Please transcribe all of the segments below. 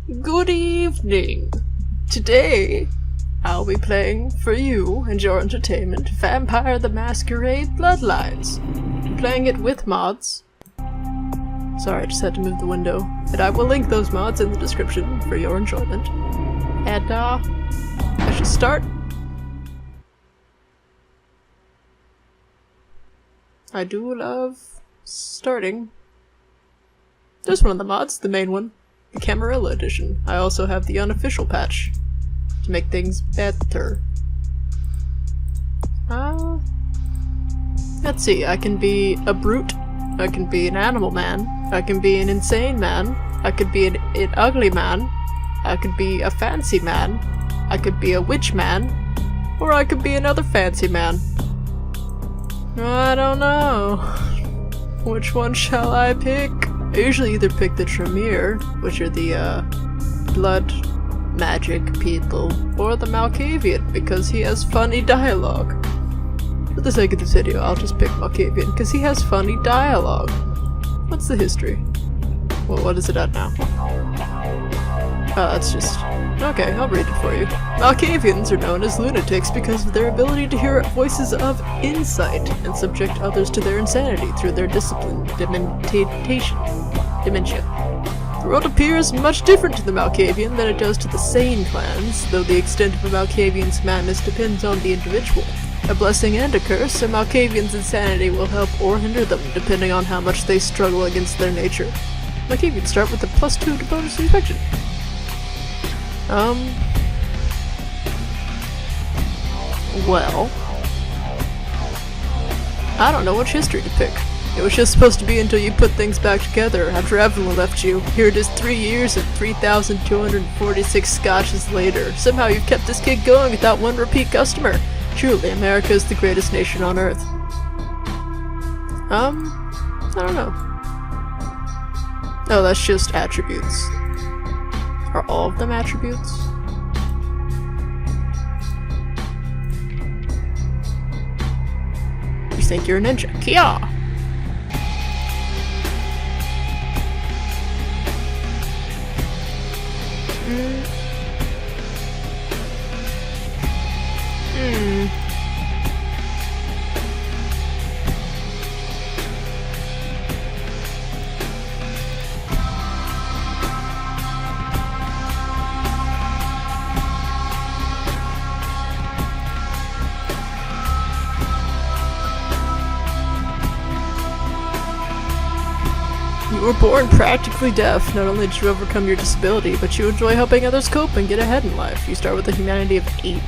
Good evening. Today, I'll be playing for you and your entertainment Vampire the Masquerade Bloodlines. I'm playing it with mods. Sorry, I just had to move the window. And I will link those mods in the description for your enjoyment. And, I should start. I do love starting. There's one of the mods, the main one. The Camarilla edition. I also have the unofficial patch to make things better. Let's see, I can be a brute, I can be an animal man, I can be an insane man, I could be an ugly man, I could be a fancy man, I could be a witch man, or I could be another fancy man. I don't know. Which one shall I pick? I usually either pick the Tremere, which are the, blood magic people, or the Malkavian, because he has funny dialogue. For the sake of this video, I'll just pick Malkavian, because he has funny dialogue. What's the history? Well, what is it at now? Oh, that's just... Okay, I'll read it for you. Malkavians are known as lunatics because of their ability to hear voices of insight and subject others to their insanity through their discipline, dementia. The world appears much different to the Malkavian than it does to the sane clans, though the extent of a Malkavian's madness depends on the individual. A blessing and a curse, a Malkavian's insanity will help or hinder them, depending on how much they struggle against their nature. Malkavians start with a +2 to bonus inspection. Well, I don't know which history to pick. It was just supposed to be until you put things back together after Evelyn left you. Here it is 3 years and 3,246 scotches later. Somehow you've kept this kid going without one repeat customer. Truly, America is the greatest nation on earth. I don't know. Oh, that's just attributes. Are all of them attributes? You think you're a ninja? Kia! You were born practically deaf. Not only did you overcome your disability, but you enjoy helping others cope and get ahead in life. You start with a humanity of 8.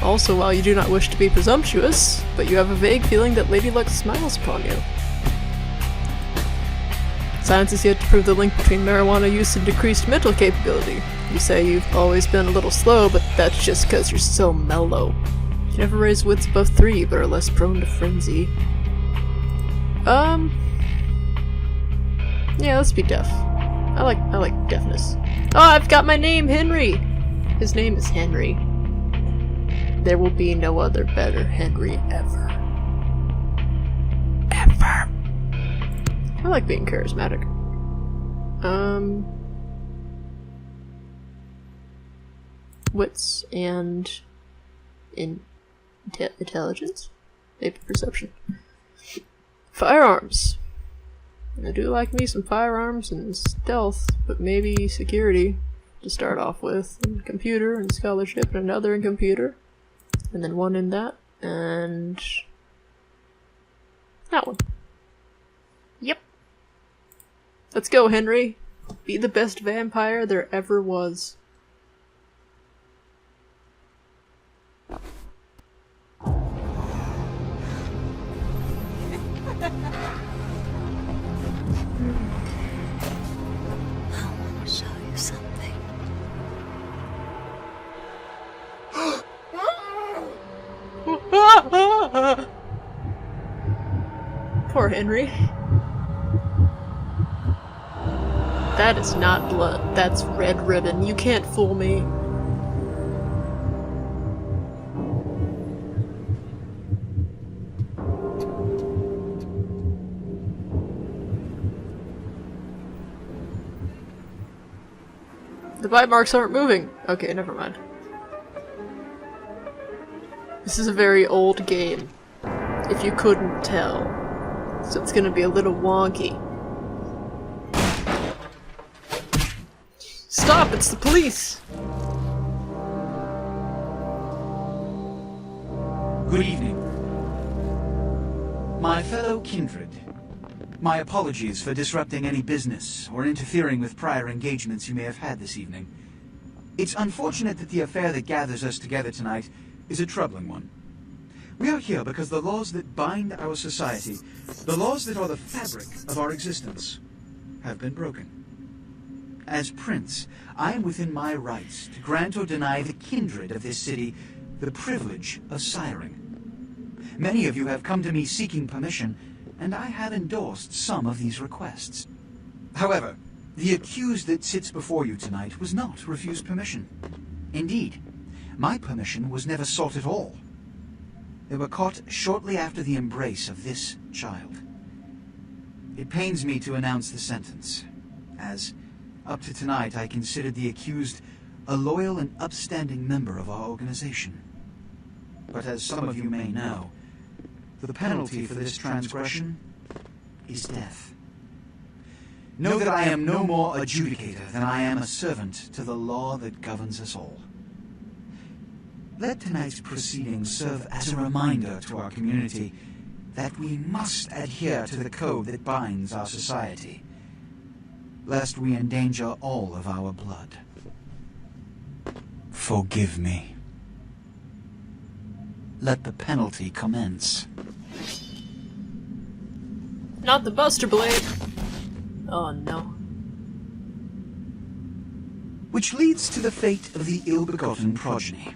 Also, while you do not wish to be presumptuous, but you have a vague feeling that Lady Luck smiles upon you. Science is yet to prove the link between marijuana use and decreased mental capability. You say you've always been a little slow, but that's just because you're so mellow. You never raise wits above 3, but are less prone to frenzy. Yeah, let's be deaf. I like deafness. Oh, I've got my name, Henry! His name is Henry. There will be no other better Henry ever. Ever! I like being charismatic. Wits and intelligence? Maybe perception. Firearms. I do like me some firearms and stealth, but maybe security to start off with, and computer and scholarship, and another in computer, and then one in that, and that one. Yep. Let's go, Henry. Be the best vampire there ever was. Poor Henry. That is not blood. That's red ribbon. You can't fool me. The bite marks aren't moving. Okay, never mind. This is a very old game, if you couldn't tell. So it's gonna be a little wonky. Stop! It's the police! Good evening. My fellow kindred, my apologies for disrupting any business or interfering with prior engagements you may have had this evening. It's unfortunate that the affair that gathers us together tonight is a troubling one. We are here because the laws that bind our society, the laws that are the fabric of our existence, have been broken. As Prince, I am within my rights to grant or deny the kindred of this city the privilege of siring. Many of you have come to me seeking permission, and I have endorsed some of these requests. However, the accused that sits before you tonight was not refused permission. Indeed, my permission was never sought at all. They were caught shortly after the embrace of this child. It pains me to announce the sentence, as up to tonight I considered the accused a loyal and upstanding member of our organization. But as some of you may know, the penalty for this transgression is death. Know that I am no more adjudicator than I am a servant to the law that governs us all. Let tonight's proceedings serve as a reminder to our community that we must adhere to the code that binds our society, lest we endanger all of our blood. Forgive me. Let the penalty commence. Not the Buster Blade! Oh no. Which leads to the fate of the ill-begotten progeny.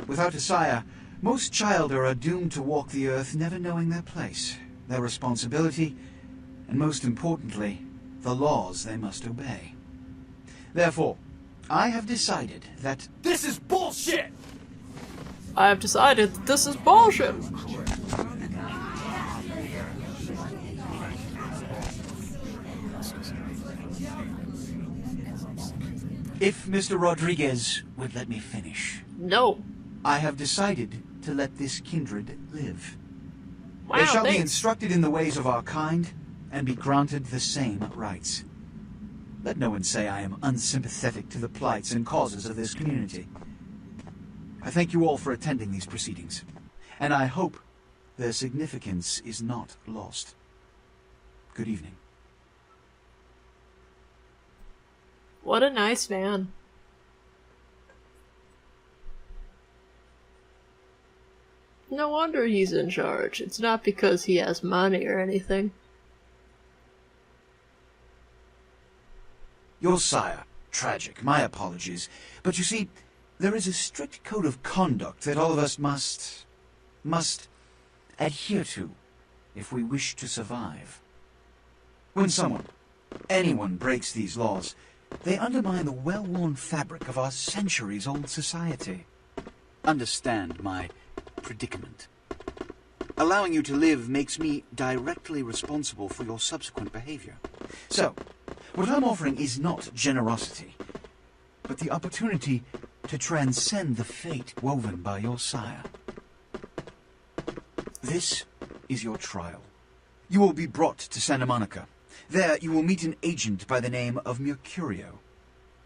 Without a sire, most childer are doomed to walk the earth never knowing their place, their responsibility, and most importantly, the laws they must obey. Therefore, I have decided that this is bullshit! I have decided that this is bullshit! If Mr. Rodriguez would let me finish. No. I have decided to let this kindred live. Wow, They shall be thanks. instructed in the ways of our kind, and be granted the same rights. Let no one say I am unsympathetic to the plights and causes of this community. I thank you all for attending these proceedings, and I hope their significance is not lost. Good evening. What a nice man. No wonder he's in charge. It's not because he has money or anything. Your sire, tragic, my apologies. But you see, there is a strict code of conduct that all of us must adhere to if we wish to survive. When anyone breaks these laws, they undermine the well-worn fabric of our centuries-old society. Understand my predicament. Allowing you to live makes me directly responsible for your subsequent behavior. So, what I'm offering is not generosity, but the opportunity to transcend the fate woven by your sire. This is your trial. You will be brought to Santa Monica. There you will meet an agent by the name of Mercurio.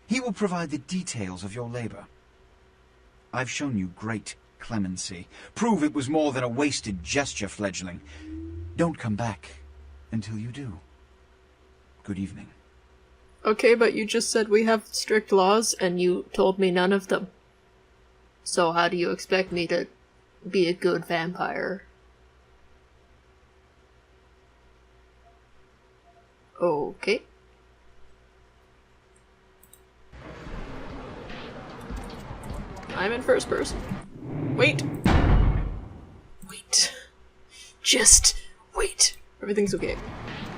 He will provide the details of your labor. I've shown you great clemency. Prove it was more than a wasted gesture, fledgling. Don't come back until you do. Good evening. Okay, but you just said we have strict laws, and you told me none of them. So how do you expect me to be a good vampire? Okay. I'm in first person. Wait. Wait. Just wait. Everything's okay.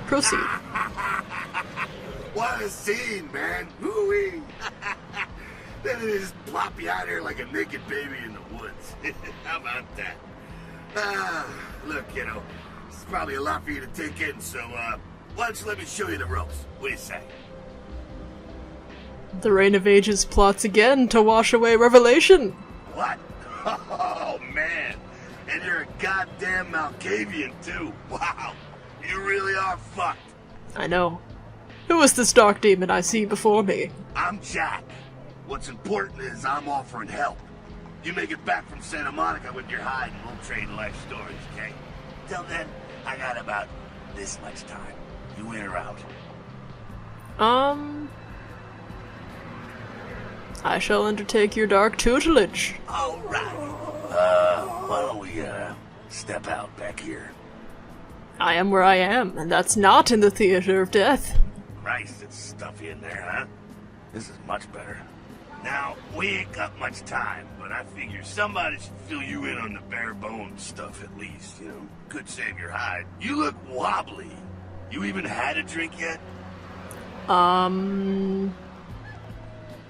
Proceed. What a scene, man! Woo-wee! Then they just plop you out here like a naked baby in the woods. How about that? Look, it's probably a lot for you to take in, so, why don't you let me show you the ropes? What do you say? The Reign of Ages plots again to wash away Revelation. What? Oh, man. And you're a goddamn Malkavian, too. Wow. You really are fucked. I know. Who is this dark demon I see before me? I'm Jack. What's important is I'm offering help. You make it back from Santa Monica with your hide and we'll trade life stories, okay? Till then, I got about this much time. You in or out? I shall undertake your dark tutelage. All right. Why don't we, step out back here? I am where I am, and that's not in the theater of death. Christ, it's stuffy in there, huh? This is much better. Now, we ain't got much time, but I figure somebody should fill you in on the bare bones stuff at least, you know? Could save your hide. You look wobbly. You even had a drink yet?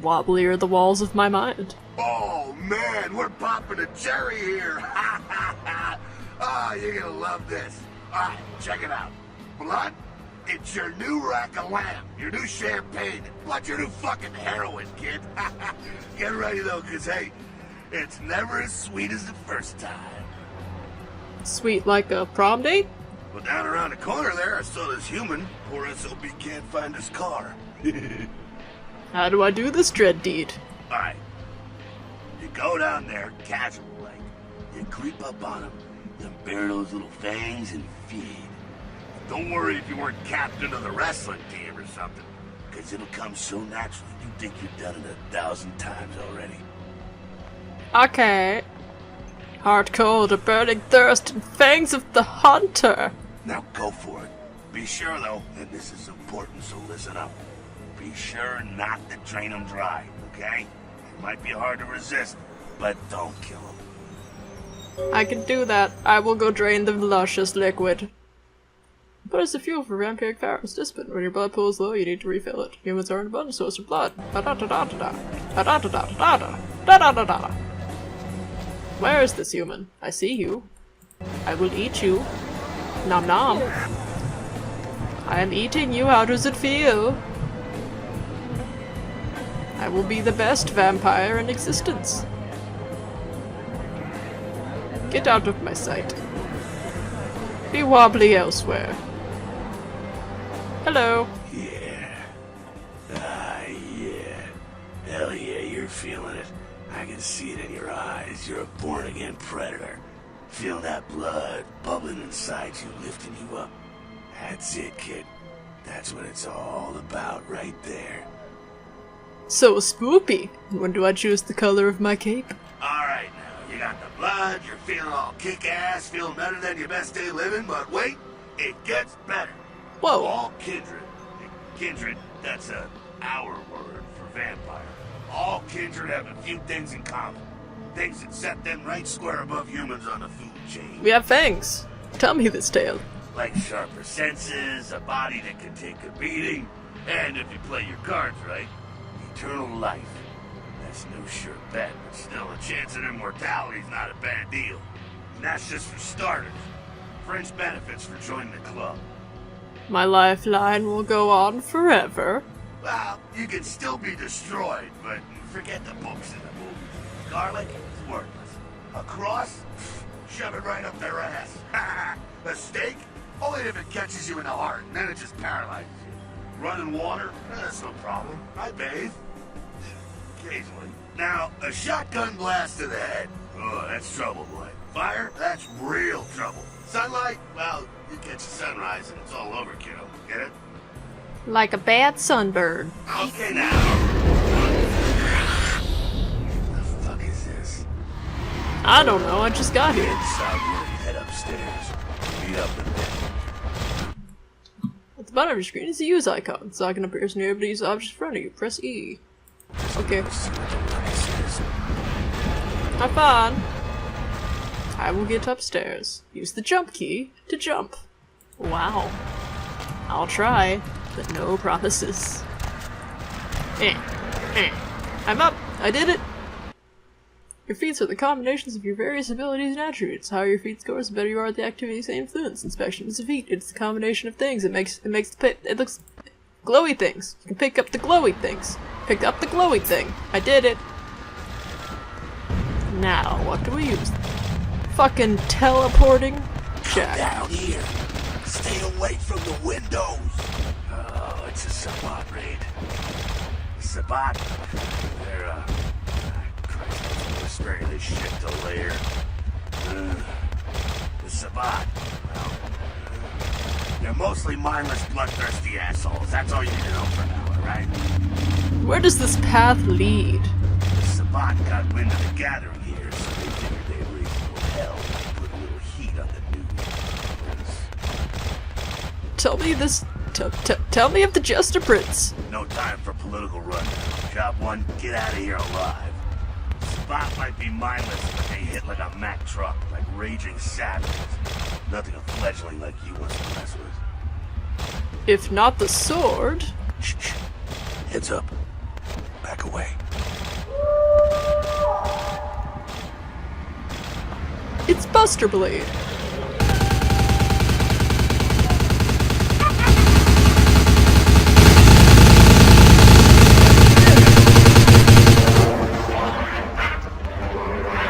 Wobbly are the walls of my mind. Oh, man, we're popping a cherry here. Ha, ha, ha. Oh, you're gonna love this. All right, check it out. Blood, it's your new rack of lamb, your new champagne, plus your new fucking heroin, kid. Get ready, though, because, hey, it's never as sweet as the first time. Sweet like a prom date? Well, down around the corner there, I saw this human. Poor SOB can't find his car. How do I do this dread deed? All right. You go down there, casual like. You creep up on him, then bare those little fangs and feed. Don't worry if you weren't captain of the wrestling team or something, because it'll come so naturally you think you've done it 1,000 times already. Okay. Hard cold, a burning thirst, and fangs of the hunter. Now go for it. Be sure, though, and this is important, so listen up. Be sure not to drain them dry, okay? It might be hard to resist, but don't kill them. I can do that. I will go drain the luscious liquid. What is the fuel for vampiric pharaoh's discipline? When your blood pool is low, you need to refill it. Humans are an abundant source of blood. Where is this human? I see you. I will eat you. Nom nom. I am eating you. How does it feel? I will be the best vampire in existence. Get out of my sight. Be wobbly elsewhere. Hello. Yeah. Yeah. Hell yeah, you're feeling it. I can see it in your eyes. You're a born-again predator. Feel that blood bubbling inside you, lifting you up. That's it, kid. That's what it's all about right there. So spoopy. When do I choose the color of my cape? Alright now, you got the blood, you're feeling all kick-ass, feeling better than your best day living, but wait, it gets better. Whoa. All kindred. Kindred, that's our word for vampire. All kindred have a few things in common. Things that set them right square above humans on the food chain. We have fangs. Tell me this tale. Like sharper senses, a body that can take a beating, and if you play your cards right, eternal life. That's no sure bet, but still a chance of immortality's not a bad deal. And that's just for starters. Fringe benefits for joining the club. My lifeline will go on forever. Well, you can still be destroyed, but forget the books and the movies. Garlic is worthless. A cross? Shove it right up their ass. A steak? Only if it catches you in the heart, and then it just paralyzes you. Running water? That's no problem. I bathe. Occasionally. Now, a shotgun blast to the head. Oh, that's trouble, boy. Fire? That's real trouble. Sunlight? Well, you catch the sunrise and it's all over, kiddo. Get it? Like a bad sunburn. Okay, now. What the fuck is this? I don't know, I just got here. Inside room, head upstairs. Meet up in bed. At the bottom of your screen is the use icon. This icon appears when you're able to use the object in front of you. Press E. Okay. Have fun. I will get upstairs. Use the jump key to jump. Wow. I'll try, but no promises. I'm up! I did it! Your feats are the combinations of your various abilities and attributes. The higher your feat scores, the better you are at the activities they influence. Inspection is a feat. It's a combination of things. It looks glowy things. You can pick up the glowy things. Pick up the glowy thing. I did it. Now, what do we use? Fucking teleporting? Jack. Down here. Stay away from the windows. Oh, it's a Sabbat raid. Sabbat? They're, Christ, we're sparing this shit to later. The Sabbat, well, they're mostly mindless, bloodthirsty assholes. That's all you need to know for now, alright? Where does this path lead? The Sabbat got wind of the gathering here, so they figured they'd raise a little hell and put a little heat on the news. Tell me this. Tell me of the Jester Prince. No time for political run. Job one, get out of here alive. Sabbat might be mindless, but they hit like a Mack truck, like raging savages. Nothing a fledgling like you wants to mess with. If not the sword. Shh, shh. Heads up. Back away. It's Buster Blade.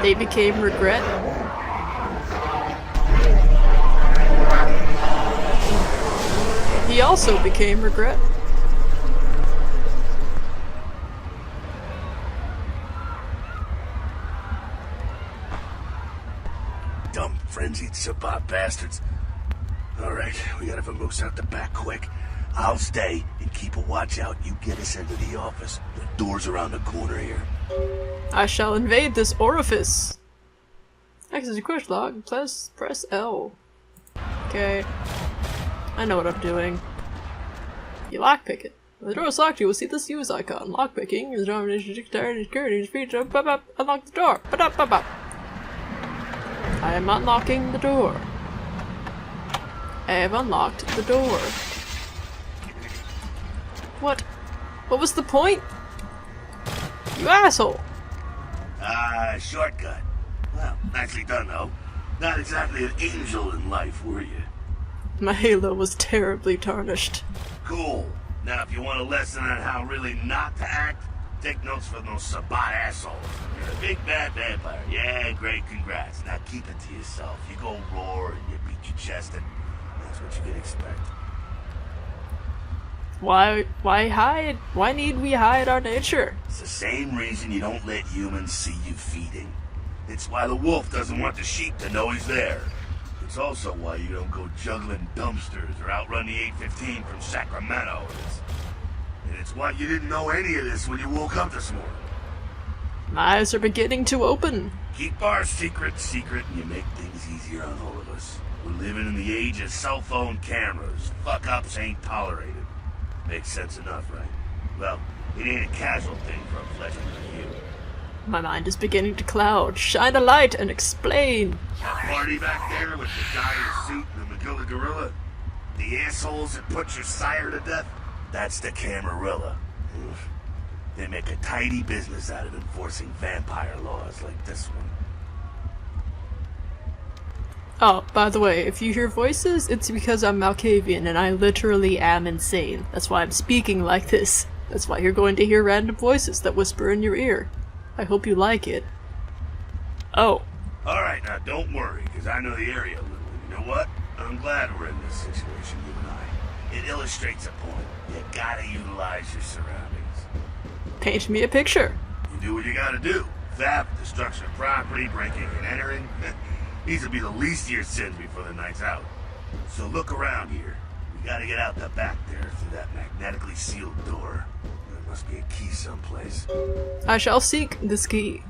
They became regret. He also became regret. Dumb, frenzied Sabbat bastards. Alright, we gotta vamoose out the back quick. I'll stay and keep a watch out. You get us into the office. The door's around the corner here. I shall invade this orifice. Access your quest log. Press L. Okay. I know what I'm doing. You lockpick it. When the door is locked, you will see this use icon. Lockpicking is domination, dexterity, security, speed, unlock the door. I am unlocking the door. I have unlocked the door. What? What was the point? You asshole! Shortcut. Well, nicely done, though. Not exactly an angel in life, were you? My halo was terribly tarnished. Cool. Now, if you want a lesson on how really not to act, take notes from those Sabbat assholes. You're a big bad vampire. Yeah, great, congrats. Now keep it to yourself. You go roar and you beat your chest, and that's what you can expect. Why hide? Why need we hide our nature? It's the same reason you don't let humans see you feeding. It's why the wolf doesn't want the sheep to know he's there. It's also why you don't go juggling dumpsters or outrun the 815 from Sacramento. It's why you didn't know any of this when you woke up this morning. My eyes are beginning to open. Keep our secret, and you make things easier on all of us. We're living in the age of cell phone cameras. Fuck-ups ain't tolerated. Makes sense enough, right? Well, it ain't a casual thing for a fledgling like you. My mind is beginning to cloud. Shine a light and explain. Party back there with the guy in suit and the Magilla gorilla? The assholes that put your sire to death? That's the Camarilla. They make a tidy business out of enforcing vampire laws like this one. Oh, by the way, if you hear voices, it's because I'm Malkavian and I literally am insane. That's why I'm speaking like this. That's why you're going to hear random voices that whisper in your ear. I hope you like it. Oh. Alright, now don't worry, because I know the area a little. You know what? I'm glad we're in this situation, you and I. It illustrates a point. You gotta utilize your surroundings. Paint me a picture. You do what you gotta do. Theft, destruction of property, breaking and entering. These will be the least of your sins before the night's out. So look around here. We gotta get out the back there through that magnetically sealed door. There must be a key someplace. I shall seek this key.